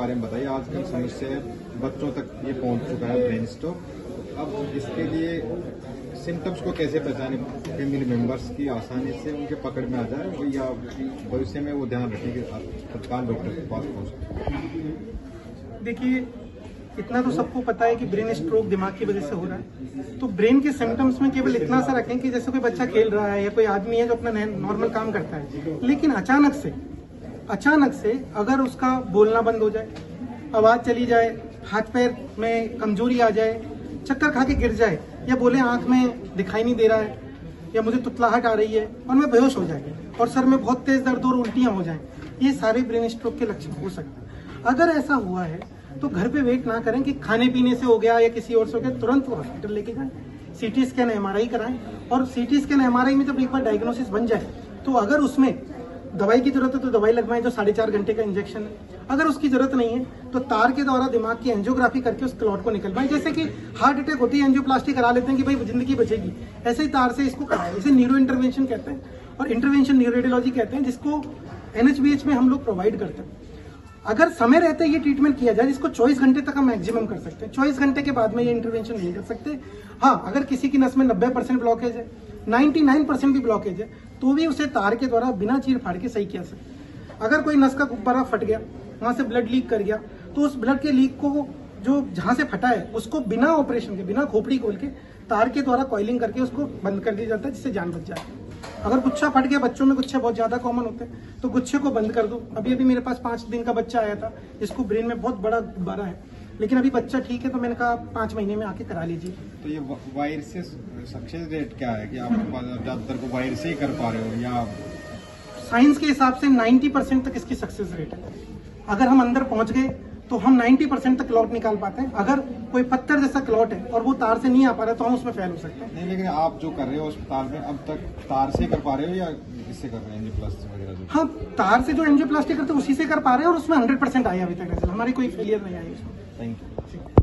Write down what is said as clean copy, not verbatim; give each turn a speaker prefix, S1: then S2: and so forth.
S1: बारे में बताइए। आजकल समस्या बच्चों तक ये पहुंच चुका है ब्रेन स्ट्रोक। अब इसके लिए सिम्टम्स को कैसे पहचाने फैमिली मेंबर्स की आसानी से उनके पकड़ में आ जाए, वो या भविष्य में वो ध्यान रखें कि तत्काल डॉक्टर के पास पहुंचे।
S2: देखिए, इतना तो सबको पता है कि ब्रेन स्ट्रोक दिमाग की वजह से हो रहा है। तो ब्रेन के सिम्टम्स में केवल इतना सा रखें कि जैसे कोई बच्चा खेल रहा है या कोई आदमी है जो अपना नॉर्मल काम करता है, लेकिन अचानक से अगर उसका बोलना बंद हो जाए, आवाज चली जाए, हाथ पैर में कमजोरी आ जाए, चक्कर खा के गिर जाए, या बोले आंख में दिखाई नहीं दे रहा है, या मुझे तुतलाहट आ रही है और मैं बेहोश हो जाए, और सर में बहुत तेज दर्द और उल्टियां हो जाएं, ये सारे ब्रेन स्ट्रोक के लक्षण हो सकते हैं। अगर ऐसा हुआ है तो घर पे वेट ना करें कि खाने पीने से हो गया या किसी और से हो गया, तुरंत हॉस्पिटल लेके जाएं, सीटी स्कैन एमआरआई कराएं, और सीटी स्कैन एमआरआई में जब एक बार डायग्नोसिस बन जाए तो अगर उसमें दवाई की जरूरत है तो दवाई लगवाएं, जो 4.5 घंटे का इंजेक्शन है। अगर उसकी जरूरत नहीं है तो तार के द्वारा दिमाग की एंजियोग्राफी करके उस क्लॉट को निकलवाएं। जैसे कि हार्ट अटैक होती है, एंजियोप्लास्टी करा लेते हैं कि भाई जिंदगी बचेगी, ऐसे ही तार से इसको कराएं। इसे न्यूरो इंटरवेंशन कहते हैं और इंटरवेंशन न्यूरोरेडियोलॉजी कहते हैं, जिसको एनएचबीएच में हम लोग प्रोवाइड करते हैं। अगर समय रहते ये ट्रीटमेंट किया जाए, जिसको 24 घंटे तक हम मैक्सिमम कर सकते हैं, 24 घंटे के बाद में ये इंटरवेंशन नहीं कर सकते। हाँ, अगर किसी की नस में 90% ब्लॉकेज है, 99% भी ब्लॉकेज है, तो भी उसे तार के द्वारा बिना चीर फाड़ के सही किया सकते हैं। अगर कोई नस का गुब्बारा फट गया, वहां से ब्लड लीक कर गया, तो उस ब्लड के लीक को जो जहां से फटा है उसको बिना ऑपरेशन के, बिना खोपड़ी खोल के तार के द्वारा कॉइलिंग करके उसको बंद कर दिया जाता है, जिससे जान बच जाए। अगर गुच्छा फट गया, बच्चों में गुच्छे बहुत ज्यादा कॉमन होते हैं, तो गुच्छे को बंद कर दो। अभी मेरे पास 5 दिन का बच्चा आया था, जिसको ब्रेन में बहुत बड़ा गुब्बारा है, लेकिन अभी बच्चा ठीक है, तो मैंने कहा 5 महीने में आके करा लीजिए।
S1: तो ये वायर से सक्सेस रेट क्या है कि आप ज्यादातर को वायर से ही कर पा रहे हो, या
S2: साइंस के हिसाब से 90% तक इसकी सक्सेस रेट है। अगर हम अंदर पहुंच गए तो हम 90% तक क्लॉट निकाल पाते हैं। अगर कोई पत्थर जैसा क्लॉट है और वो तार से नहीं आ पा रहा तो हम उसमें फेल हो सकते हैं।
S1: नहीं, लेकिन आप जो कर रहे हो अस्पताल में अब तक तार से कर पा रहे हो या इससे कर रहे हैं एंजियोप्लास्टी वगैरह?
S2: हाँ, तार से जो एंजियोप्लास्टी करते हैं उसी से कर पा रहे हैं, और उसमें 100% आया अभी तक। हमारी कोई फेलियर नहीं आई उसमें।
S1: Thank you.